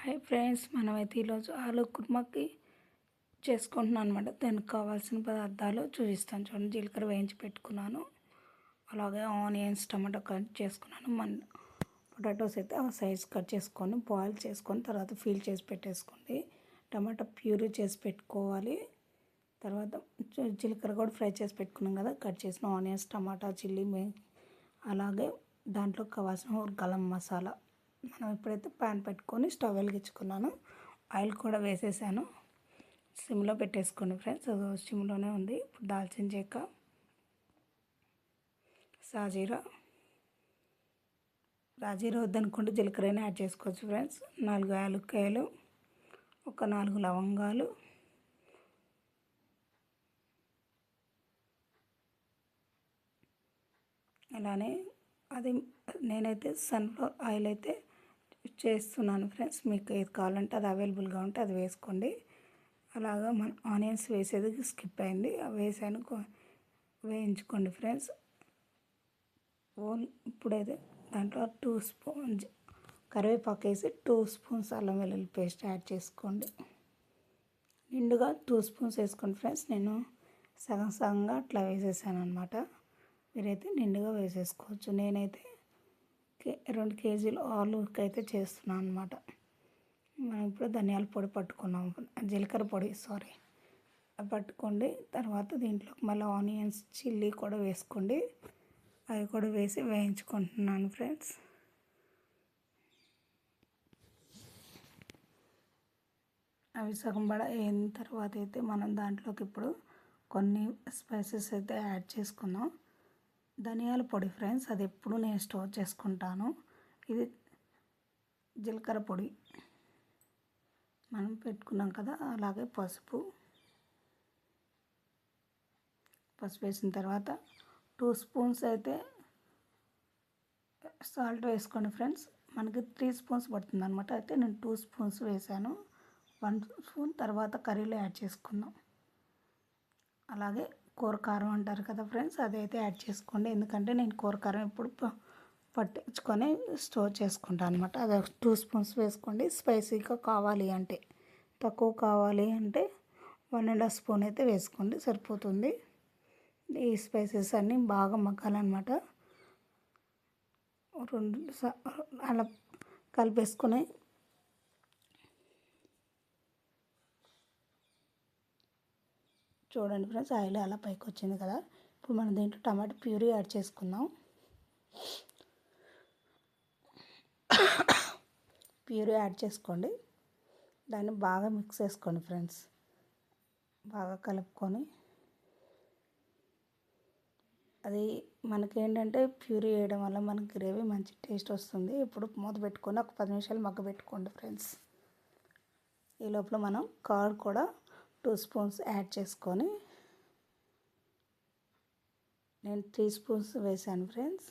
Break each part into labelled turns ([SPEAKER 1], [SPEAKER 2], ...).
[SPEAKER 1] Hi friends, మనమైతే ఈరోజు ఆలు కుర్మాకి చేసుకుంటున్నాను అనమాట. దానికి కావాల్సిన పదార్థాలు చూపిస్తాను చూడండి. జీలకర్ర వేయించి పెట్టుకున్నాను, అలాగే ఆనియన్స్, టమాటో కట్ చేసుకున్నాను. పొటాటోస్ అయితే ఆ సైజ్ కట్ చేసుకొని బాయిల్ చేసుకొని తర్వాత ఫీల్ చేసి పెట్టేసుకోండి. టమాటా ప్యూరీ చేసి పెట్టుకోవాలి. తర్వాత జీలకర్ర కూడా ఫ్రై చేసి పెట్టుకున్నాం కదా, కట్ చేసిన ఆనియన్స్, టమాటా, చిల్లీ, అలాగే దాంట్లో కావాల్సిన గరం మసాలా. మనం ఇప్పుడైతే ప్యాన్ పెట్టుకొని స్టవ్ వెలిగించుకున్నాను. ఆయిల్ కూడా వేసేసాను. సిమ్లో పెట్టేసుకోండి ఫ్రెండ్స్, అది సిమ్లోనే ఉంది. ఇప్పుడు దాల్చిన చెక్క, సాజీరా వద్దనుకుంటే జీలకర్రని యాడ్ చేసుకోవచ్చు ఫ్రెండ్స్. 4 యాలక్కాయలు, ఒక 4 లవంగాలు, అలానే అది నేనైతే సన్ఫ్లవర్ ఆయిల్ అయితే చేస్తున్నాను ఫ్రెండ్స్. మీకు ఏది కావాలంటే అది అవైలబుల్గా ఉంటే అది వేసుకోండి. అలాగా మన ఆనియన్స్ వేసేది స్కిప్ అయింది, వేసాను, వేయించుకోండి ఫ్రెండ్స్. ఇప్పుడైతే దాంట్లో 2 స్పూన్స్ కరివేపాకు వేసి 2 స్పూన్స్ అల్లం వెల్లుల్లి పేస్ట్ యాడ్ చేసుకోండి. నిండుగా 2 స్పూన్స్ వేసుకోండి ఫ్రెండ్స్. నేను సగం సగంగా అట్లా వేసేసాను అనమాట. మీరైతే నిండుగా వేసేసుకోవచ్చు. నేనైతే 2 కేజీలు ఆలుకి అయితే చేస్తున్నాను అనమాట. మనం ఇప్పుడు ధనియాల పొడి పట్టుకున్నాం, జీలకర్ర పొడి పట్టుకోండి. తర్వాత దీంట్లోకి మళ్ళీ ఆనియన్స్, చిల్లీ కూడా వేసుకోండి. అవి కూడా వేసి వేయించుకుంటున్నాను ఫ్రెండ్స్. అవి సగం అయిన తర్వాత అయితే మనం దాంట్లోకి ఇప్పుడు కొన్ని స్పైసెస్ అయితే యాడ్ చేసుకుందాం. ధనియాల పొడి ఫ్రెండ్స్, అది ఎప్పుడు నేను స్టోర్ చేసుకుంటాను. ఇది జీలకర్ర పొడి మనం పెట్టుకున్నాం కదా, అలాగే పసుపు వేసిన తర్వాత 2 స్పూన్స్ అయితే సాల్ట్ వేసుకోండి ఫ్రెండ్స్. మనకి 3 స్పూన్స్ పడుతుంది అనమాట. అయితే నేను 2 స్పూన్స్ వేసాను. 1 స్పూన్ తర్వాత కర్రీలో యాడ్ చేసుకుందాం. అలాగే కూర కారం అంటారు కదా ఫ్రెండ్స్, అదైతే యాడ్ చేసుకోండి. ఎందుకంటే నేను కూర కారం ఇప్పుడు పట్టించుకొని స్టోర్ చేసుకుంటాను అనమాట. అది 2 స్పూన్స్ వేసుకోండి. స్పైసీగా కావాలి అంటే, తక్కువ కావాలి అంటే 1.5 స్పూన్ అయితే వేసుకోండి, సరిపోతుంది. ఈ స్పైసెస్ అన్నీ బాగా మగ్గాలన్నమాట. అలా కలిపేసుకొని చూడండి ఫ్రెండ్స్, ఆయిల్ అలా పైకి వచ్చింది కదా. ఇప్పుడు మనం దీంట్లో టమాటా ప్యూరీ యాడ్ చేసుకుందాం. ప్యూరీ యాడ్ చేసుకోండి. దాన్ని బాగా మిక్స్ చేసుకోండి ఫ్రెండ్స్. బాగా కలుపుకొని, అది మనకేంటంటే ప్యూరీ వేయడం వల్ల మనకి గ్రేవీ మంచి టేస్ట్ వస్తుంది. ఇప్పుడు మూత పెట్టుకొని ఒక 10 నిమిషాలు మగ్గబెట్టుకోండి ఫ్రెండ్స్. ఈ లోపల మనం కర్డ్ కూడా 2 స్పూన్స్ యాడ్ చేసుకొని, నేను 3 స్పూన్స్ వేసాను ఫ్రెండ్స్.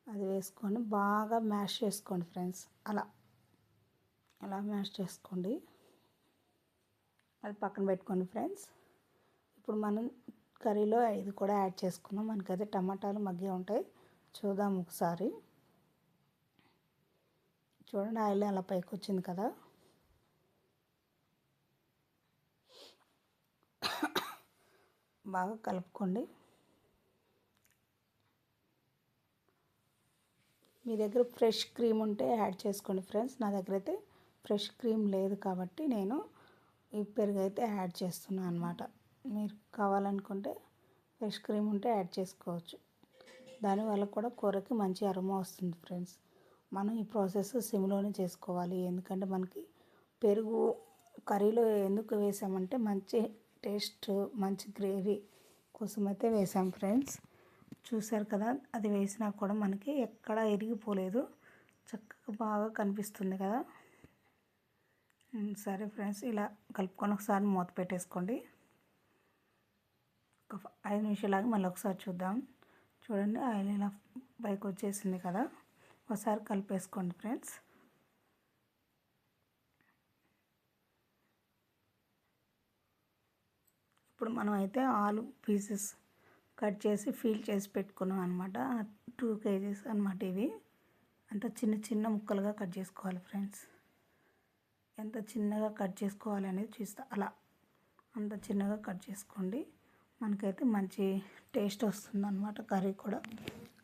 [SPEAKER 1] అది వేసుకొని బాగా మ్యాష్ చేసుకోండి ఫ్రెండ్స్. అలా మ్యాష్ చేసుకోండి. అది పక్కన పెట్టుకోండి ఫ్రెండ్స్. ఇప్పుడు మనం కర్రీలో ఇది కూడా యాడ్ చేసుకుందాం. మనకైతే టమాటాలు మగ్గి ఉంటాయి, చూద్దాం ఒకసారి. చూడండి, ఆయిల్ అలా పైకి వచ్చింది కదా. బాగా కలుపుకోండి. మీ దగ్గర ఫ్రెష్ క్రీమ్ ఉంటే యాడ్ చేసుకోండి ఫ్రెండ్స్. నా దగ్గర అయితే ఫ్రెష్ క్రీమ్ లేదు కాబట్టి నేను ఈ పెరుగు అయితే యాడ్ చేస్తున్నాను అనమాట. మీరు కావాలనుకుంటే ఫ్రెష్ క్రీమ్ ఉంటే యాడ్ చేసుకోవచ్చు. దానివల్ల కూడా కూరకి మంచి అరోమా వస్తుంది ఫ్రెండ్స్. మనం ఈ ప్రాసెస్ సిమ్లోనే చేసుకోవాలి. ఎందుకంటే మనకి పెరుగు కర్రీలో ఎందుకు వేసామంటే మంచి టేస్ట్, మంచి గ్రేవీ కోసం అయితే వేసాం ఫ్రెండ్స్. చూసారు కదా, అది వేసినా కూడా మనకి ఎక్కడా ఇరిగిపోలేదు, చక్కగా బాగా కనిపిస్తుంది కదా. సరే ఫ్రెండ్స్, ఇలా కలుపుకొని ఒకసారి మూత పెట్టేసుకోండి. ఒక 5 నిమిషాలు మళ్ళీ ఒకసారి చూద్దాం. చూడండి, ఆయిల్ ఇలా పైకి వచ్చేసింది కదా. ఒకసారి కలిపేసుకోండి ఫ్రెండ్స్. ఇప్పుడు మనం అయితే ఆలు పీసెస్ కట్ చేసి ఫీల్ చేసి పెట్టుకున్నాం అనమాట. 2 కేజీస్ అనమాట. ఇవి అంతా చిన్న చిన్న ముక్కలుగా కట్ చేసుకోవాలి ఫ్రెండ్స్. ఎంత చిన్నగా కట్ చేసుకోవాలి అనేది చూస్తా. అలా అంత చిన్నగా కట్ చేసుకోండి, మనకైతే మంచి టేస్ట్ వస్తుంది అన్నమాట. కర్రీ కూడా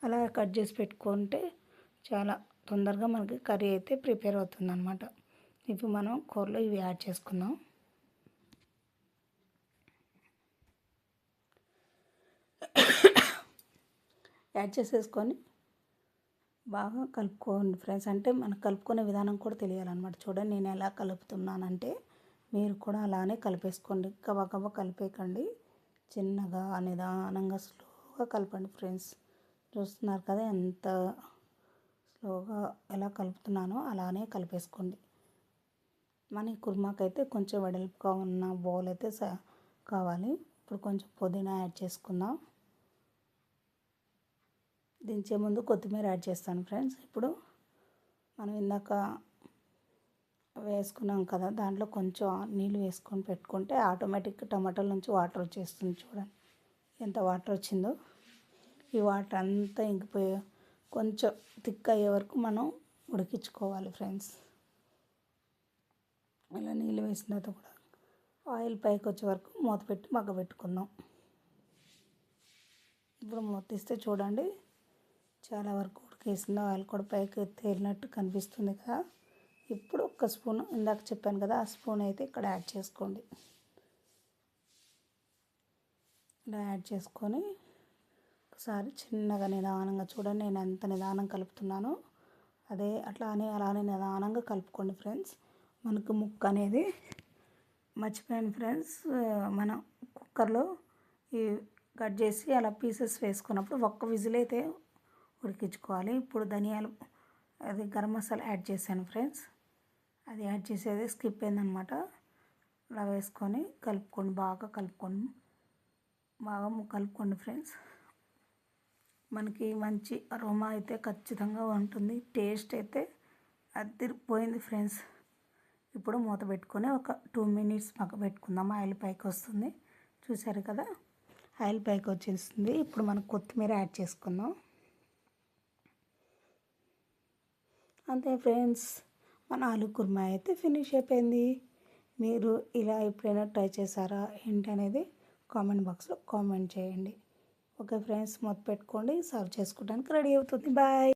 [SPEAKER 1] అలా కట్ చేసి పెట్టుకుంటే చాలా తొందరగా మనకి కర్రీ అయితే ప్రిపేర్ అవుతుంది అన్నమాట. ఇప్పుడు మనం కూరలో ఇవి యాడ్ చేసుకుందాం. యాడ్ చేసేసుకొని బాగా కలుపుకోండి ఫ్రెండ్స్. అంటే మనకు కలుపుకునే విధానం కూడా తెలియాలన్నమాట. చూడండి నేను ఎలా కలుపుతున్నానంటే మీరు కూడా అలానే కలిపేసుకోండి. గబగబా కలిపేయకండి, చిన్నగా నిదానంగా స్లోగా కలపండి ఫ్రెండ్స్. చూస్తున్నారు కదా ఎంత స్లోగా ఎలా కలుపుతున్నానో అలానే కలిపేసుకోండి. మన కుర్మాకైతే కొంచెం వెడల్పుగా ఉన్న బౌల్ అయితే కావాలి. ఇప్పుడు కొంచెం పుదీనా యాడ్ చేసుకుందాం. దించే ముందు కొత్తిమీర యాడ్ చేస్తాను ఫ్రెండ్స్. ఇప్పుడు మనం ఇందాక వేసుకున్నాం కదా, దాంట్లో కొంచెం నీళ్ళు వేసుకొని పెట్టుకుంటే ఆటోమేటిక్గా టమాటాల నుంచి వాటర్ వచ్చేస్తుంది. చూడండి ఎంత వాటర్ వచ్చిందో. ఈ వాటర్ అంతా ఇంకిపోయి కొంచెం థిక్ అయ్యే వరకు మనం ఉడికించుకోవాలి ఫ్రెండ్స్. ఇలా నీళ్ళు వేసిన తర్వాత కూడా ఆయిల్ పైకి వచ్చే వరకు మూత పెట్టి మగ్గబెట్టుకుందాం. ఇప్పుడు మూత తీస్తే చూడండి చాలా వరకు ఉడికేసింది. ఆయిల్ కూడా పైకి తేలినట్టు కనిపిస్తుంది కదా. ఇప్పుడు ఒక స్పూన్ ఇందాక చెప్పాను కదా, ఆ స్పూన్ అయితే ఇక్కడ యాడ్ చేసుకోండి. ఇలా యాడ్ చేసుకొని ఒకసారి చిన్నగా నిదానంగా చూడండి నేను ఎంత నిదానంగా కలుపుతున్నానో అలానే నిదానంగా కలుపుకోండి ఫ్రెండ్స్. మనకు ముక్క అనేది మర్చిపోయాను ఫ్రెండ్స్, మనం కుక్కర్లో ఈ కట్ చేసి అలా పీసెస్ వేసుకున్నప్పుడు ఒక్క విజిల్ అయితే ఉడికించుకోవాలి. ఇప్పుడు ధనియాలు గరం మసాలా యాడ్ చేశాను ఫ్రెండ్స్. అది యాడ్ చేసేది స్కిప్ అయిందనమాట. అలా వేసుకొని కలుపుకోండి, బాగా కలుపుకోండి ఫ్రెండ్స్. మనకి మంచి అరోమా అయితే ఖచ్చితంగా ఉంటుంది. టేస్ట్ అయితే అదిరిపోయింది ఫ్రెండ్స్. ఇప్పుడు మూత పెట్టుకొని ఒక 2 minutes పెట్టుకుందాం. ఆయిల్ పైకి వస్తుంది చూసారు కదా, ఆయిల్ పైకి వచ్చేస్తుంది. ఇప్పుడు మనం కొత్తిమీర యాడ్ చేసుకుందాం. అంతే ఫ్రెండ్స్, మన ఆలు కుర్మా అయితే ఫినిష్ అయిపోయింది. మీరు ఇలా ఎప్పుడైనా ట్రై చేశారా ఏంటి అనేది కామెంట్ బాక్స్లో కామెంట్ చేయండి. ఓకే ఫ్రెండ్స్, మూత పెట్టుకోండి, సర్వ్ చేసుకోవడానికి రెడీ అవుతుంది. బాయ్.